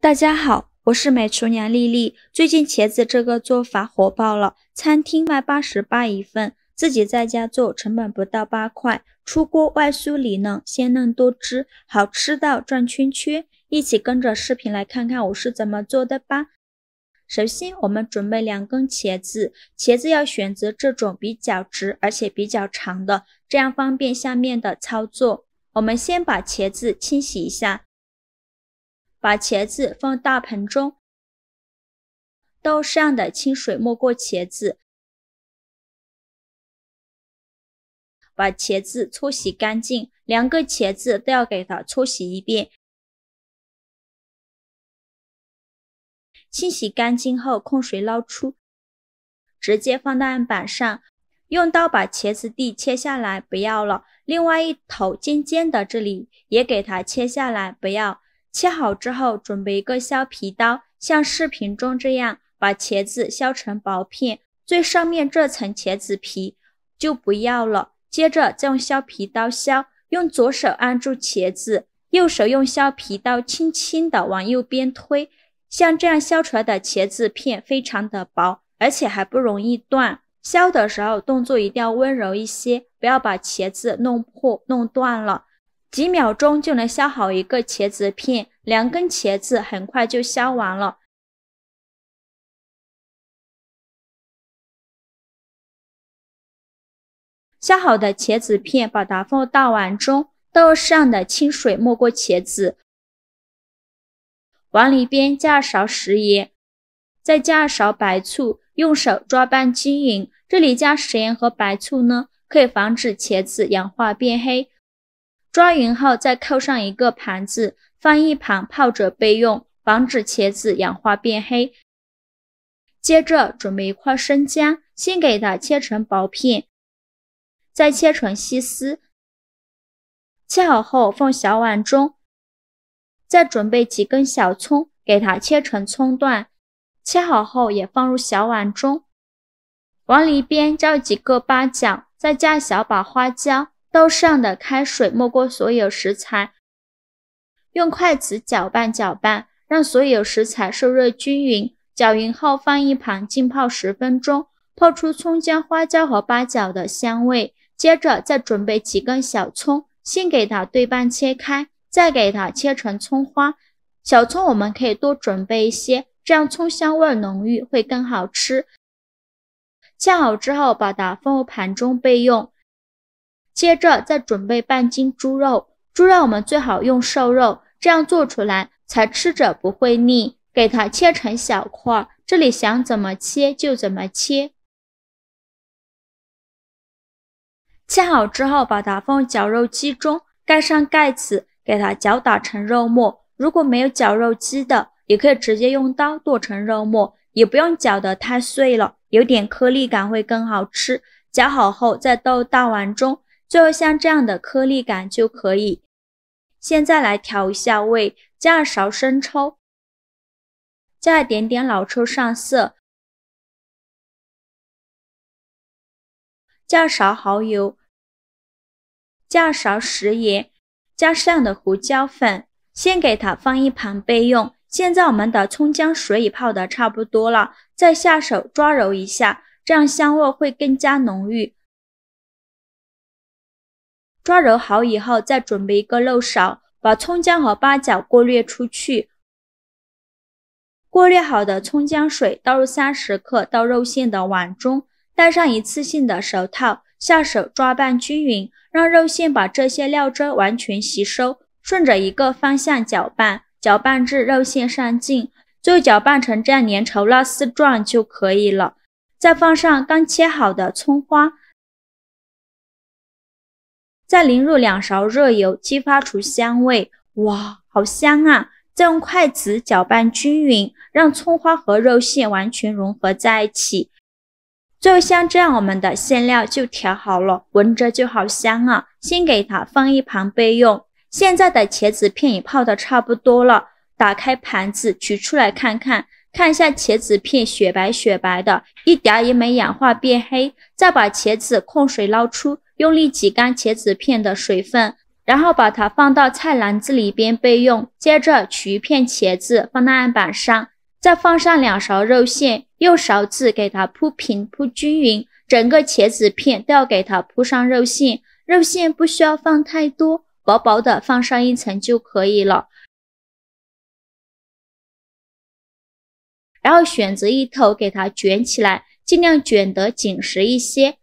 大家好，我是美厨娘丽丽。最近茄子这个做法火爆了，餐厅卖88一份，自己在家做成本不到8块，出锅外酥里嫩，鲜嫩多汁，好吃到转圈圈。一起跟着视频来看看我是怎么做的吧。首先我们准备2根茄子，茄子要选择这种比较直而且比较长的，这样方便下面的操作。我们先把茄子清洗一下，把茄子放大盆中，都适量的清水没过茄子，把茄子搓洗干净，2个茄子都要给它搓洗一遍。清洗干净后控水捞出，直接放到案板上，用刀把茄子蒂切下来，不要了。另外一头尖尖的这里也给它切下来，不要。切好之后准备一个削皮刀，像视频中这样把茄子削成薄片，最上面这层茄子皮就不要了。接着再用削皮刀削，用左手按住茄子，右手用削皮刀轻轻的往右边推，像这样削出来的茄子片非常的薄，而且还不容易断。削的时候动作一定要温柔一些，不要把茄子弄破弄断了。几秒钟就能削好一个茄子片，2根茄子很快就削完了。削好的茄子片把它放到碗中，都用适量的清水没过茄子。碗里边加勺食盐，再加勺白醋，用手抓拌均匀。这里加食盐和白醋呢，可以防止茄子氧化变黑。抓匀后再扣上一个盘子，放一旁泡着备用，防止茄子氧化变黑。接着准备一块生姜，先给它切成薄片，再切成细丝。切好后放小碗中，再准备几根小葱，给它切成葱段，切好后也放入小碗中。碗里边加几个八角，再加小把花椒，倒适量的开水没过所有食材，用筷子搅拌搅拌，让所有食材受热均匀。搅匀后放一旁浸泡10分钟，泡出葱姜花椒和八角的香味。接着再准备几根小葱，先给它对半切开，再给它切成葱花。小葱我们可以多准备一些，这样葱香味浓郁，会更好吃。切好之后把它放入盘中备用。接着再准备半斤猪肉，猪肉我们最好用瘦肉，这样做出来才吃着不会腻。给它切成小块，这里想怎么切就怎么切。切好之后把它放绞肉机中，盖上盖子，给它搅打成肉末。如果没有绞肉机的，也可以直接用刀剁成肉末，也不用搅得太碎了，有点颗粒感会更好吃。搅好后再倒大碗中，最后像这样的颗粒感就可以。现在来调一下味，加2勺生抽，加一点点老抽上色，加2勺蚝油，加2勺食盐，加适量的胡椒粉，先给它放一旁备用。现在我们的葱姜水已泡得差不多了，再下手抓揉一下，这样香味会更加浓郁。抓揉好以后再准备一个漏勺，把葱姜和八角过滤出去。过滤好的葱姜水倒入30克到肉馅的碗中，戴上一次性的手套，下手抓拌均匀，让肉馅把这些料汁完全吸收，顺着一个方向搅拌，搅拌至肉馅上劲，最后搅拌成这样粘稠拉丝状就可以了。再放上刚切好的葱花，再淋入2勺热油，激发出香味。哇，好香啊！再用筷子搅拌均匀，让葱花和肉馅完全融合在一起。最后像这样我们的馅料就调好了，闻着就好香啊！先给它放一旁备用。现在的茄子片也泡得差不多了，打开盘子取出来看看，看一下茄子片雪白雪白的，一点也没氧化变黑。再把茄子控水捞出，用力挤干茄子片的水分，然后把它放到菜篮子里边备用。接着取一片茄子放在案板上，再放上2勺肉馅，用勺子给它铺平铺均匀，整个茄子片都要给它铺上肉馅。肉馅不需要放太多，薄薄的放上1层就可以了。然后选择一头给它卷起来，尽量卷得紧实一些，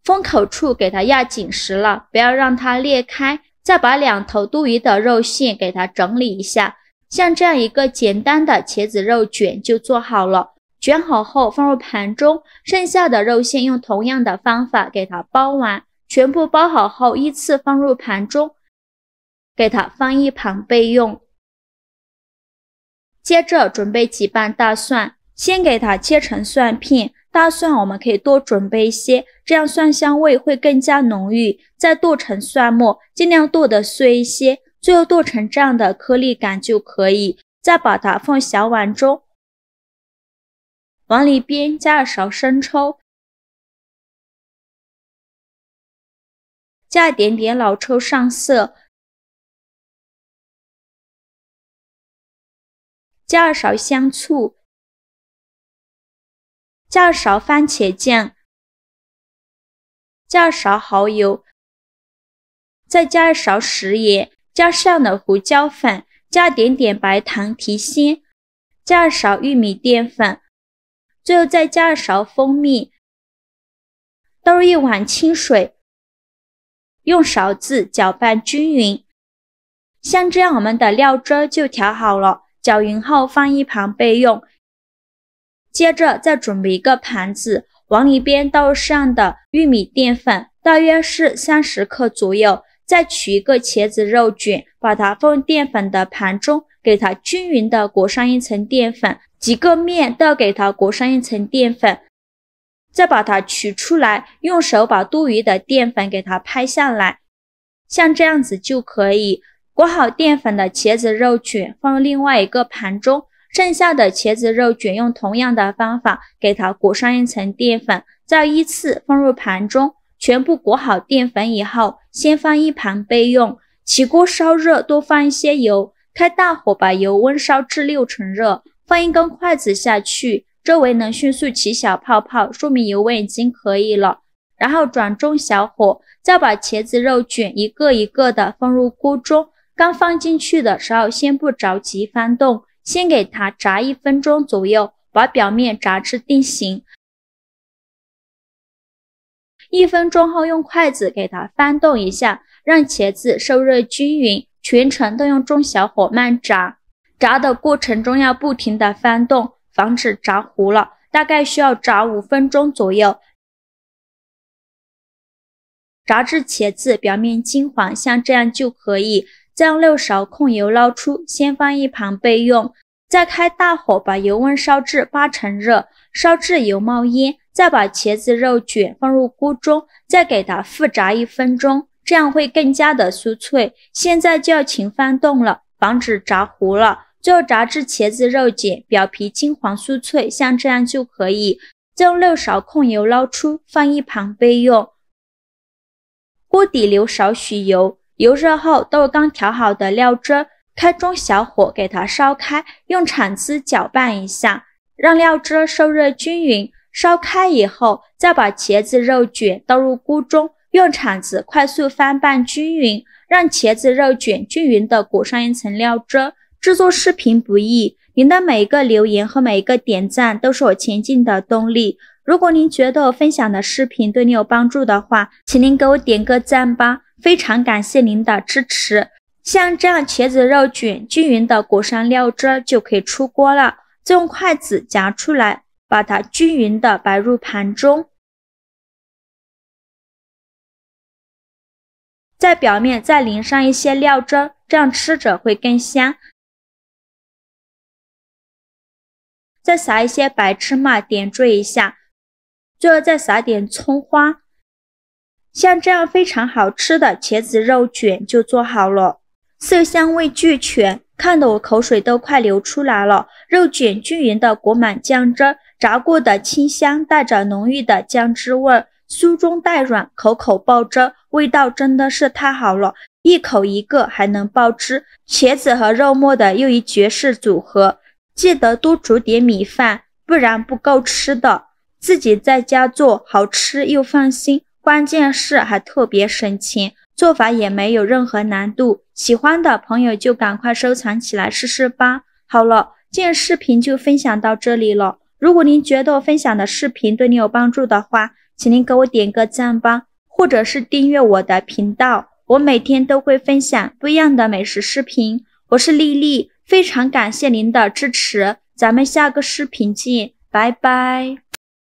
封口处给它压紧实了，不要让它裂开。再把2头多余的肉馅给它整理一下，像这样一个简单的茄子肉卷就做好了。卷好后放入盘中，剩下的肉馅用同样的方法给它包完，全部包好后依次放入盘中，给它放一旁备用。接着准备几瓣大蒜，先给它切成蒜片，大蒜我们可以多准备一些，这样蒜香味会更加浓郁。再剁成蒜末，尽量剁得碎一些，最后剁成这样的颗粒感就可以。再把它放小碗中，往里边加2勺生抽，加一点点老抽上色，加2勺香醋，加2勺番茄酱，加2勺蚝油，再加1勺食盐，加上的胡椒粉，加点点白糖提鲜，加2勺玉米淀粉，最后再加2勺蜂蜜，倒入1碗清水，用勺子搅拌均匀。像这样我们的料汁就调好了，搅匀后放一旁备用。接着再准备一个盘子，往里边倒上的玉米淀粉，大约是30克左右。再取一个茄子肉卷，把它放淀粉的盘中，给它均匀的裹上1层淀粉，几个面都要给它裹上1层淀粉。再把它取出来，用手把多余的淀粉给它拍下来，像这样子就可以。裹好淀粉的茄子肉卷放入另外一个盘中，剩下的茄子肉卷用同样的方法给它裹上1层淀粉，再依次放入盘中。全部裹好淀粉以后，先放一旁备用。起锅烧热，多放一些油，开大火把油温烧至6成热，放一根筷子下去，周围能迅速起小泡泡，说明油温已经可以了。然后转中小火，再把茄子肉卷一个一个的放入锅中。刚放进去的时候，先不着急翻动，先给它炸1分钟左右，把表面炸至定型。1分钟后用筷子给它翻动一下，让茄子受热均匀，全程都用中小火慢炸。炸的过程中要不停的翻动，防止炸糊了，大概需要炸5分钟左右。炸至茄子表面金黄，像这样就可以。再用6勺控油捞出，先放一旁备用。再开大火把油温烧至8成热，烧至油冒烟，再把茄子肉卷放入锅中，再给它复炸1分钟，这样会更加的酥脆。现在就要勤翻动了，防止炸糊了。最后炸至茄子肉卷表皮金黄酥脆，像这样就可以。再用6勺控油捞出，放一旁备用。锅底留少许油，油热后倒入刚调好的料汁，开中小火给它烧开，用铲子搅拌一下，让料汁受热均匀。烧开以后，再把茄子肉卷倒入锅中，用铲子快速翻拌均匀，让茄子肉卷均匀的裹上1层料汁。制作视频不易，您的每一个留言和每一个点赞都是我前进的动力。如果您觉得我分享的视频对你有帮助的话，请您给我点个赞吧，非常感谢您的支持。像这样茄子肉卷均匀的裹上料汁就可以出锅了，再用筷子夹出来，把它均匀的摆入盘中，在表面再淋上一些料汁，这样吃着会更香。再撒一些白芝麻点缀一下，最后再撒点葱花。像这样非常好吃的茄子肉卷就做好了，色香味俱全，看得我口水都快流出来了。肉卷均匀的裹满酱汁，炸过的清香带着浓郁的酱汁味，酥中带软，口口爆汁，味道真的是太好了。一口一个还能爆汁，茄子和肉末的又一绝世组合。记得多煮点米饭，不然不够吃的。自己在家做，好吃又放心，关键是还特别省钱，做法也没有任何难度。喜欢的朋友就赶快收藏起来试试吧。好了，今天视频就分享到这里了。如果您觉得我分享的视频对你有帮助的话，请您给我点个赞吧，或者是订阅我的频道。我每天都会分享不一样的美食视频。我是丽丽，非常感谢您的支持，咱们下个视频见，拜拜。